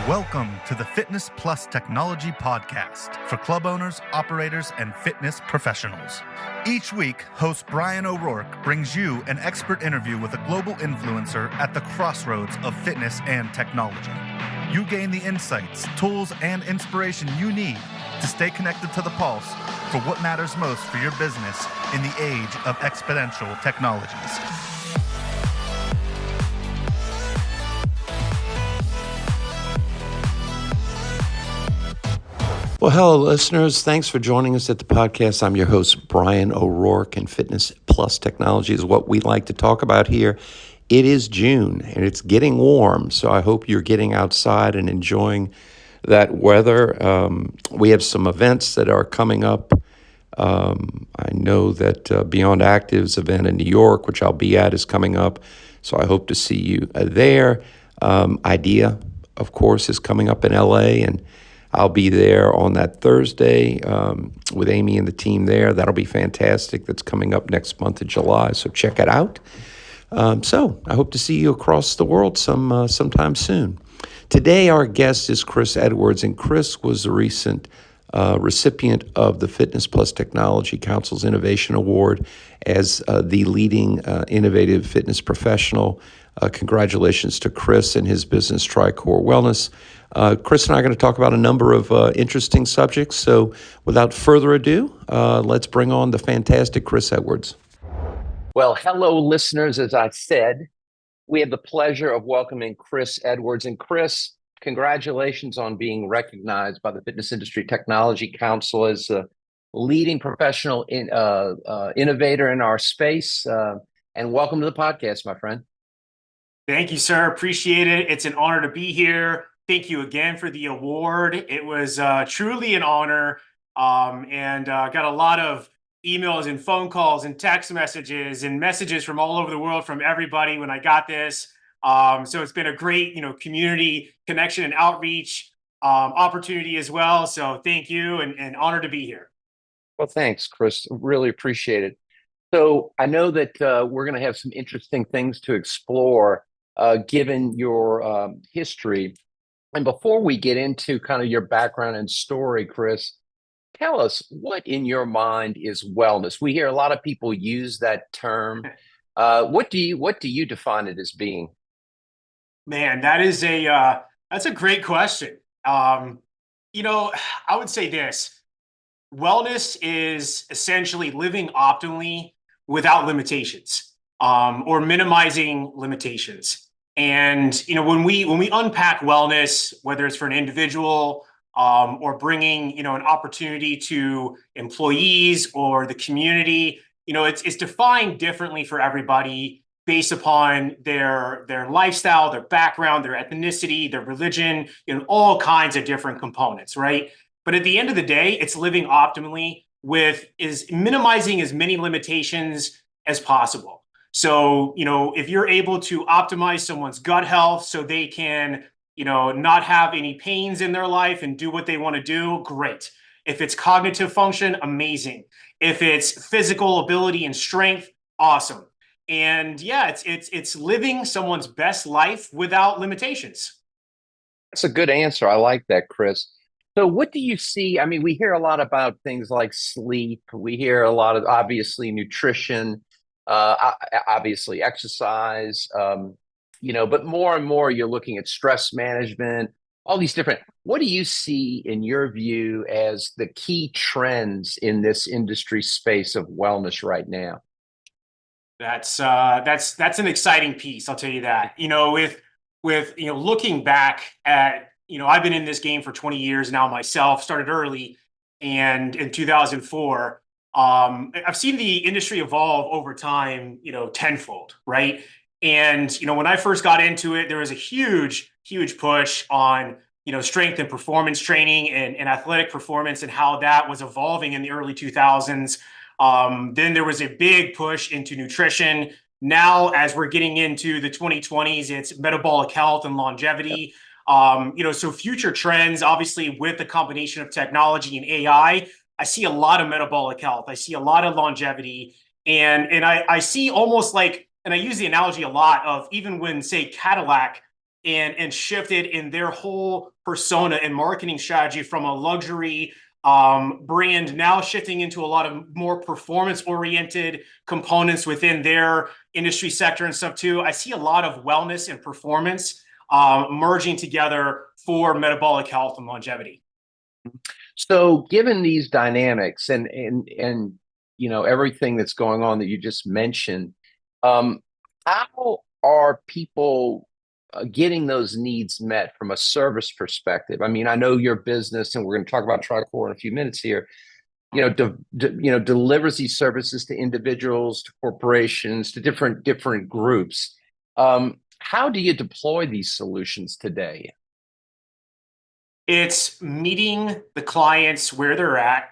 Welcome to the Fitness Plus Technology Podcast for club owners, operators, and fitness professionals. Each week, host Bryan O'Rourke brings you an expert interview with a global influencer at the crossroads of fitness and technology. You gain the insights, tools, and inspiration you need to stay connected to the pulse for what matters most for your business in the age of exponential technologies. Well, hello, listeners. Thanks for joining us at the podcast. I'm your host, Bryan O'Rourke, and Fitness Plus Technology is what we like to talk about here. It is June, and it's getting warm, so I hope you're getting outside and enjoying that weather. We have some events that are coming up. I know that Beyond Active's event in New York, which I'll be at, is coming up, so I hope to see you there. IDEA, of course, is coming up in LA, and I'll be there on that Thursday with Amy and the team there. That'll be fantastic. That's coming up next month in July, so check it out. So I hope to see you across the world sometime soon. Today, our guest is Chris Edwards, and Chris was a recent recipient of the Fitness Plus Technology Council's Innovation Award as the leading innovative fitness professional. Congratulations to Chris and his business, TriCore Wellness. Chris and I are going to talk about a number of interesting subjects. So without further ado, let's bring on the fantastic Chris Edwards. Well, hello, listeners. As I said, we have the pleasure of welcoming Chris Edwards. And Chris, congratulations on being recognized by the Fitness Industry Technology Council as a leading professional innovator in our space. And welcome to the podcast, my friend. Thank you, sir. Appreciate it. It's an honor to be here. Thank you again for the award. It was truly an honor, and got a lot of emails and phone calls and text messages and messages from all over the world from everybody when I got this. So it's been a great, community connection and outreach opportunity as well. So thank you, and honor to be here. Well, thanks, Chris. Really appreciate it. So I know that we're going to have some interesting things to explore given your history. And before we get into kind of your background and story, Chris, tell us what in your mind is wellness. We hear a lot of people use that term. What do you define it as being? Man, that's a great question. I would say this: wellness is essentially living optimally without limitations, or minimizing limitations. And when we unpack wellness, whether it's for an individual or bringing an opportunity to employees or the community, it's defined differently for everybody based upon their lifestyle, their background, their ethnicity, their religion, all kinds of different components, right? But at the end of the day, it's living optimally is minimizing as many limitations as possible. So, if you're able to optimize someone's gut health so they can, not have any pains in their life and do what they want to do, great. If it's cognitive function, amazing. If it's physical ability and strength, awesome. And yeah, it's living someone's best life without limitations. That's a good answer. I like that, Chris. So what do you see? I mean, we hear a lot about things like sleep. We hear a lot of, obviously, nutrition, obviously exercise, but more and more you're looking at stress management, all these different. What do you see in your view as the key trends in this industry space of wellness right now? That's an exciting piece, I'll tell you that. With looking back at, I've been in this game for 20 years now myself, started early, and in 2004, I've seen the industry evolve over time, tenfold, right? And, when I first got into it, there was a huge, huge push on, strength and performance training and athletic performance and how that was evolving in the early 2000s. Then there was a big push into nutrition. Now, as we're getting into the 2020s, it's metabolic health and longevity. So future trends, obviously, with the combination of technology and AI, I see a lot of metabolic health. I see a lot of longevity, and I see almost like, and I use the analogy a lot of even when, say, Cadillac and shifted in their whole persona and marketing strategy from a luxury brand, now shifting into a lot of more performance-oriented components within their industry sector and stuff too. I see a lot of wellness and performance merging together for metabolic health and longevity. So given these dynamics and everything that's going on that you just mentioned, how are people getting those needs met from a service perspective? I mean, I know your business, and we're going to talk about TriCore in a few minutes here, delivers these services to individuals, to corporations, to different groups. How do you deploy these solutions today? It's meeting the clients where they're at.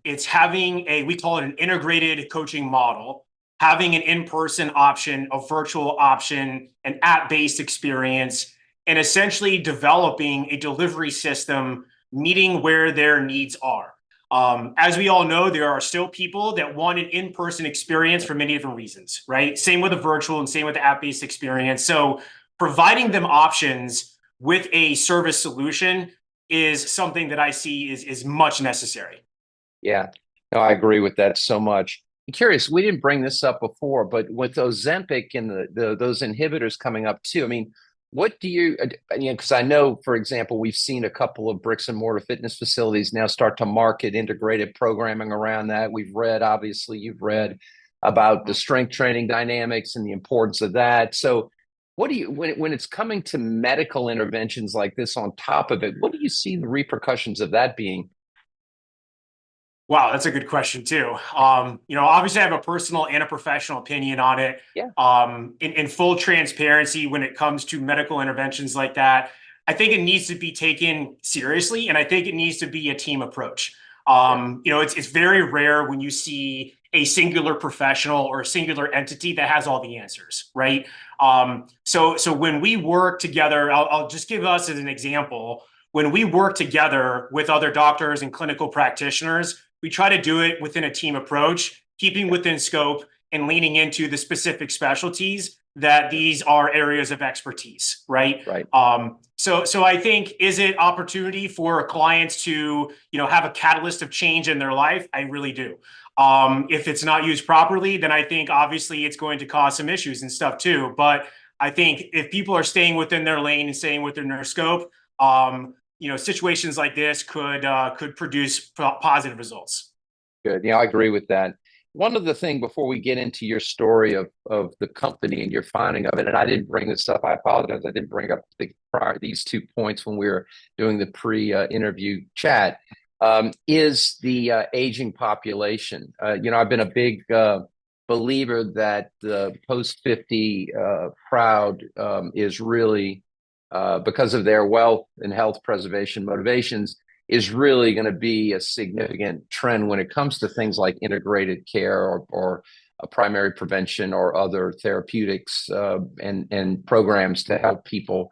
It's having we call it an integrated coaching model, having an in-person option, a virtual option, an app-based experience, and essentially developing a delivery system, meeting where their needs are. As we all know, there are still people that want an in-person experience for many different reasons, right? Same with the virtual and same with the app-based experience. So providing them options with a service solution is something that I see is much necessary. Yeah, no, I agree with that so much. I'm curious, we didn't bring this up before, but with Ozempic and those inhibitors coming up too, I mean, what do you, because I know, for example, we've seen a couple of bricks and mortar fitness facilities now start to market integrated programming around that. We've read, obviously, you've read about the strength training dynamics and the importance of that. So what do you, when it's coming to medical interventions like this on top of it, what do you see the repercussions of that being? Wow, that's a good question too. Obviously I have a personal and a professional opinion on it. Yeah. In full transparency, when it comes to medical interventions like that, I think it needs to be taken seriously, and I think it needs to be a team approach. It's very rare when you see a singular professional or a singular entity that has all the answers, right? So when we work together, I'll just give us as an example. When we work together with other doctors and clinical practitioners, we try to do it within a team approach, keeping within scope and leaning into the specific specialties that these are areas of expertise, right? Right. So I think, is it opportunity for clients to, have a catalyst of change in their life? I really do. If it's not used properly, then I think obviously it's going to cause some issues and stuff too. But I think if people are staying within their lane and staying within their scope, situations like this could produce positive results. Good. Yeah, I agree with that. One other thing before we get into your story of the company and your finding of it, and I didn't bring this up, I apologize, I didn't bring up these 2 points when we were doing the pre-interview chat, is the aging population. I've been a big believer that the post-50 crowd is really, because of their wealth and health preservation motivations, is really going to be a significant trend when it comes to things like integrated care or primary prevention or other therapeutics and programs to help people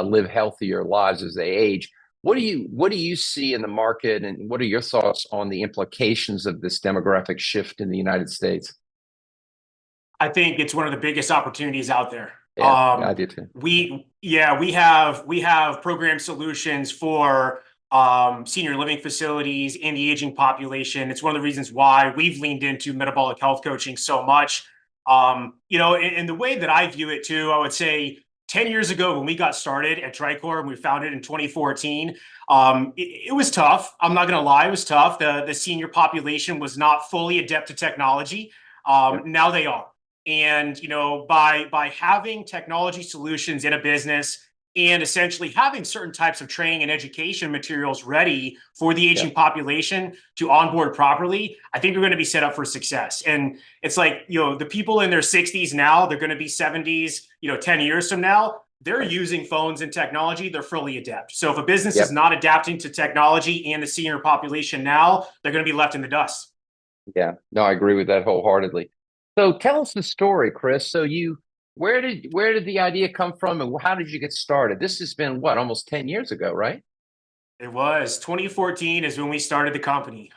live healthier lives as they age. What do you see in the market, and what are your thoughts on the implications of this demographic shift in the United States? I think it's one of the biggest opportunities out there. Yeah, I do too. We have program solutions for senior living facilities and the aging population. It's one of the reasons why we've leaned into metabolic health coaching so much. In the way that I view it too, I would say 10 years ago when we got started at TriCore and we founded in 2014, it was tough. I'm not going to lie, it was tough. The senior population was not fully adept to technology. Now they are. And, by having technology solutions in a business and essentially having certain types of training and education materials ready for the aging population to onboard properly, I think we're going to be set up for success. And it's like, the people in their 60s now, they're going to be 70s, 10 years from now, they're using phones and technology, they're fully adept. So if a business is not adapting to technology and the senior population now, they're going to be left in the dust. Yeah, no, I agree with that wholeheartedly. So tell us the story, Chris. So where did the idea come from, and how did you get started? This has been almost 10 years ago, right? It was 2014 is when we started the company.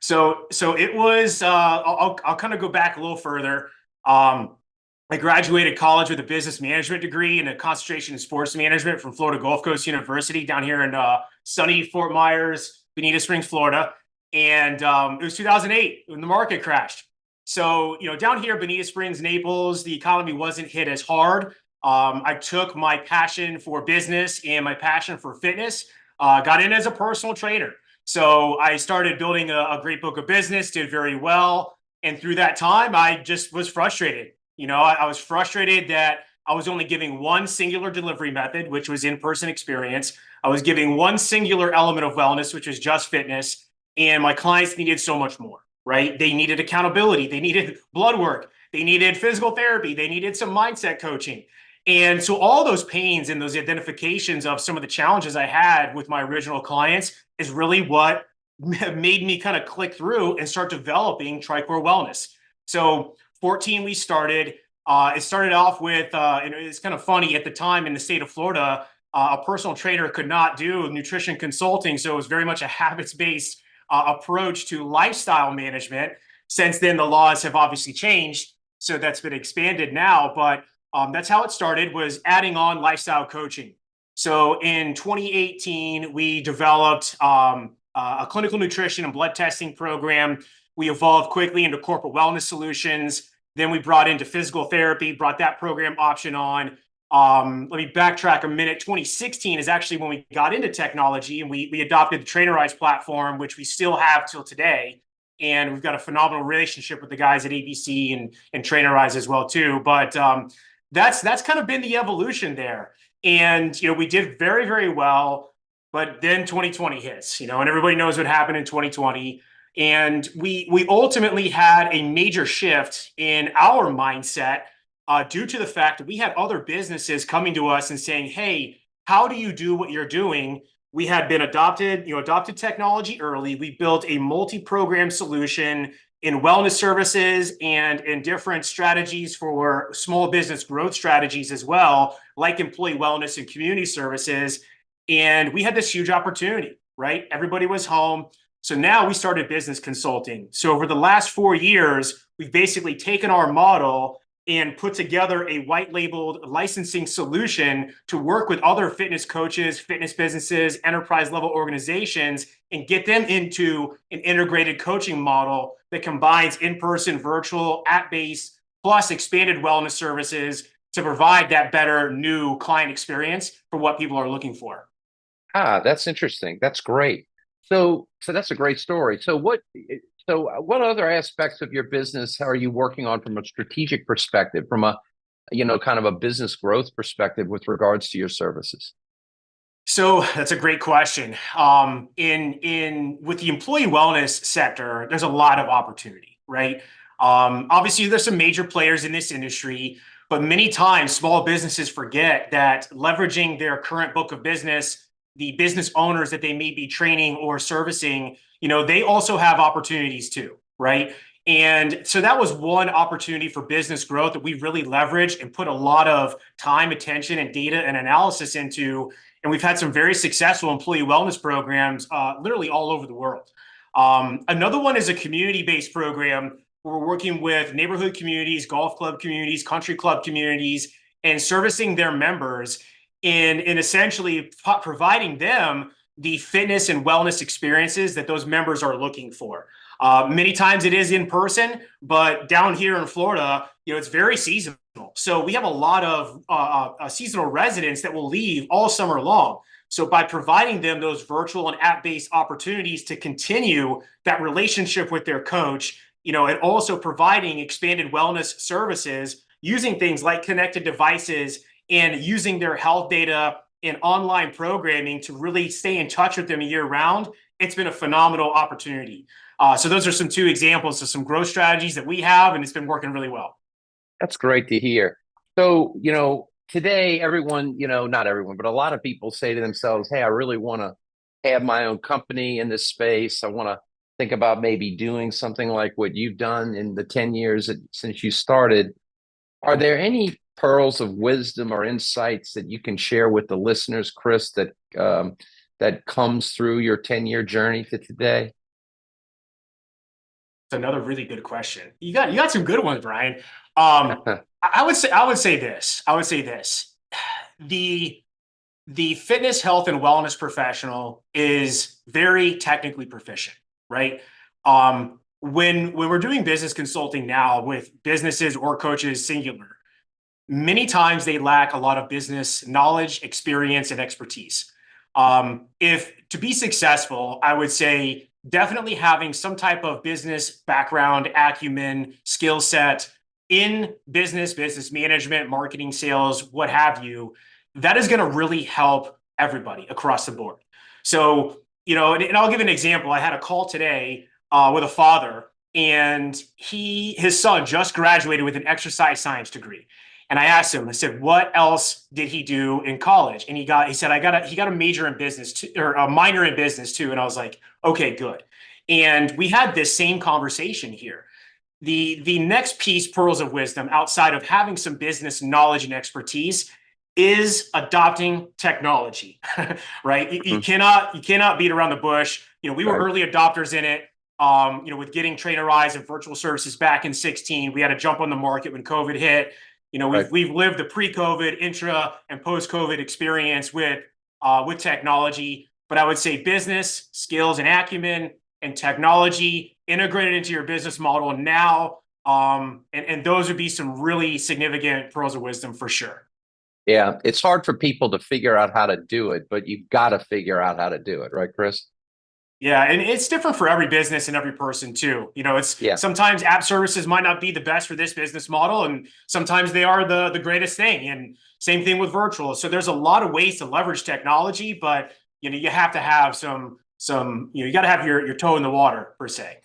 So it was. I'll kind of go back a little further. I graduated college with a business management degree and a concentration in sports management from Florida Gulf Coast University down here in sunny Fort Myers, Bonita Springs, Florida. And it was 2008 when the market crashed. So, down here, Bonita Springs, Naples, the economy wasn't hit as hard. I took my passion for business and my passion for fitness, got in as a personal trainer. So I started building a great book of business, did very well. And through that time, I just was frustrated. I was frustrated that I was only giving one singular delivery method, which was in-person experience. I was giving one singular element of wellness, which was just fitness. And my clients needed so much more, right? They needed accountability. They needed blood work. They needed physical therapy. They needed some mindset coaching. And so all those pains and those identifications of some of the challenges I had with my original clients is really what made me kind of click through and start developing TriCore Wellness. So 14, we started. It started off with, and it's kind of funny, at the time in the state of Florida, a personal trainer could not do nutrition consulting. So it was very much a habits-based approach to lifestyle management. Since then, the laws have obviously changed. So that's been expanded now. But that's how it started, was adding on lifestyle coaching. So in 2018, we developed a clinical nutrition and blood testing program. We evolved quickly into corporate wellness solutions. Then we brought into physical therapy, brought that program option on. Let me backtrack a minute. 2016 is actually when we got into technology, and we adopted the Trainerize platform, which we still have till today. And we've got a phenomenal relationship with the guys at ABC and Trainerize as well too. But that's kind of been the evolution there. And we did very, very well. But then 2020 hits, and everybody knows what happened in 2020. And we ultimately had a major shift in our mindset due to the fact that we had other businesses coming to us and saying, hey, how do you do what you're doing? We had been adopted technology early. We built a multi-program solution in wellness services and in different strategies for small business growth strategies as well, like employee wellness and community services. And we had this huge opportunity, right? Everybody was home. So now we started business consulting. So over the last 4 years, we've basically taken our model and put together a white labeled licensing solution to work with other fitness coaches, fitness businesses, enterprise level organizations, and get them into an integrated coaching model that combines in-person, virtual, app-based, plus expanded wellness services to provide that better new client experience for what people are looking for. That's interesting. That's great. So that's a great story. So what other aspects of your business are you working on from a strategic perspective, from a, kind of a business growth perspective with regards to your services? So that's a great question. With the employee wellness sector, there's a lot of opportunity, right? Obviously, there's some major players in this industry, but many times small businesses forget that leveraging their current book of business, the business owners that they may be training or servicing, they also have opportunities too, right? And so that was one opportunity for business growth that we really leveraged and put a lot of time, attention, and data and analysis into. And we've had some very successful employee wellness programs literally all over the world. Another one is a community-based program where we're working with neighborhood communities, golf club communities, country club communities, and servicing their members in essentially providing them the fitness and wellness experiences that those members are looking for. Many times it is in person, but down here in Florida, it's very seasonal. So we have a lot of seasonal residents that will leave all summer long. So by providing them those virtual and app-based opportunities to continue that relationship with their coach, and also providing expanded wellness services using things like connected devices and using their health data and online programming to really stay in touch with them year round, it's been a phenomenal opportunity. So those are two examples of some growth strategies that we have, and it's been working really well. That's great to hear. So, today, everyone, not everyone, but a lot of people say to themselves, hey, I really want to have my own company in this space. I want to think about maybe doing something like what you've done in the 10 years since you started. Are there any pearls of wisdom or insights that you can share with the listeners, Chris, that comes through your 10-year journey to today? It's another really good question. You got some good ones, Bryan. I would say this. The fitness, health, and wellness professional is very technically proficient, right? When we're doing business consulting now with businesses or coaches, singular, many times they lack a lot of business knowledge, experience, and expertise. If to be successful, I would say definitely having some type of business background, acumen, skill set in business management, marketing, sales, what have you, that is going to really help everybody across the board. So, and I'll give an example. I had a call today with a father, and his son just graduated with an exercise science degree. And I asked him, I said, what else did he do in college? And he said, he got a major in business too, or a minor in business too. And I was like, okay, good. And we had this same conversation here. The next piece, pearls of wisdom, outside of having some business knowledge and expertise, is adopting technology, right? You cannot beat around the bush. We were early adopters in it. With getting Trainer Eyes and virtual services back in 2016, we had to jump on the market when COVID hit. We've lived the pre-COVID, intra, and post-COVID experience with technology. But I would say business, skills, and acumen, and technology integrated into your business model now. And those would be some really significant pearls of wisdom for sure. Yeah, it's hard for people to figure out how to do it, but you've got to figure out how to do it, right, Chris? Yeah, and it's different for every business and every person too. Sometimes app services might not be the best for this business model, and sometimes they are the greatest thing. And same thing with virtual. So there's a lot of ways to leverage technology, but you have to have some you got to have your toe in the water per se.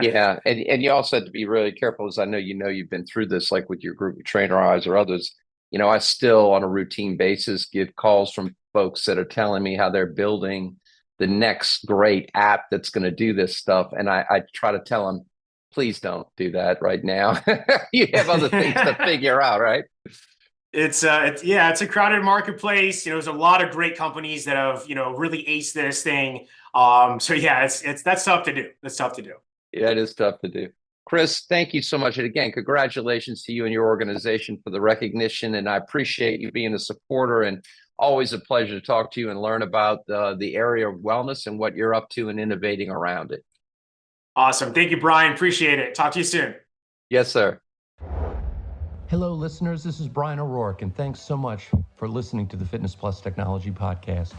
Yeah, and you also have to be really careful, as I know you've been through this, like with your group of Trainer Eyes or others. I still on a routine basis get calls from folks that are telling me how they're building the next great app that's going to do this stuff. And I try to tell them, please don't do that right now. You have other things to figure out, right? It's a crowded marketplace. There's a lot of great companies that have, really aced this thing. So yeah, that's tough to do. That's tough to do. Yeah, it is tough to do. Chris, thank you so much. And again, congratulations to you and your organization for the recognition. And I appreciate you being a supporter, and always a pleasure to talk to you and learn about the area of wellness and what you're up to and innovating around it. Awesome. Thank you, Bryan. Appreciate it. Talk to you soon. Yes, sir. Hello, listeners. This is Bryan O'Rourke, and thanks so much for listening to the Fitness Plus Technology Podcast.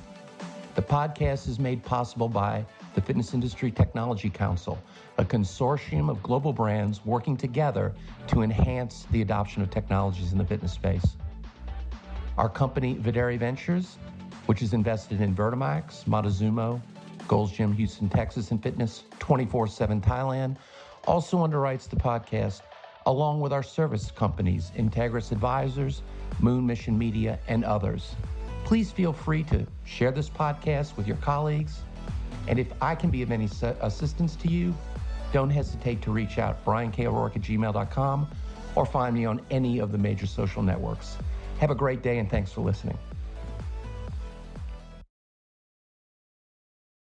The podcast is made possible by the Fitness Industry Technology Council, a consortium of global brands working together to enhance the adoption of technologies in the fitness space. Our company, Videri Ventures, which is invested in Vertimax, Montezuma, Gold's Gym, Houston, Texas, and Fitness 24/7 Thailand, also underwrites the podcast, along with our service companies, Integris Advisors, Moon Mission Media, and others. Please feel free to share this podcast with your colleagues. And if I can be of any assistance to you, don't hesitate to reach out, bryanko'rourke@gmail.com, or find me on any of the major social networks. Have a great day, and thanks for listening.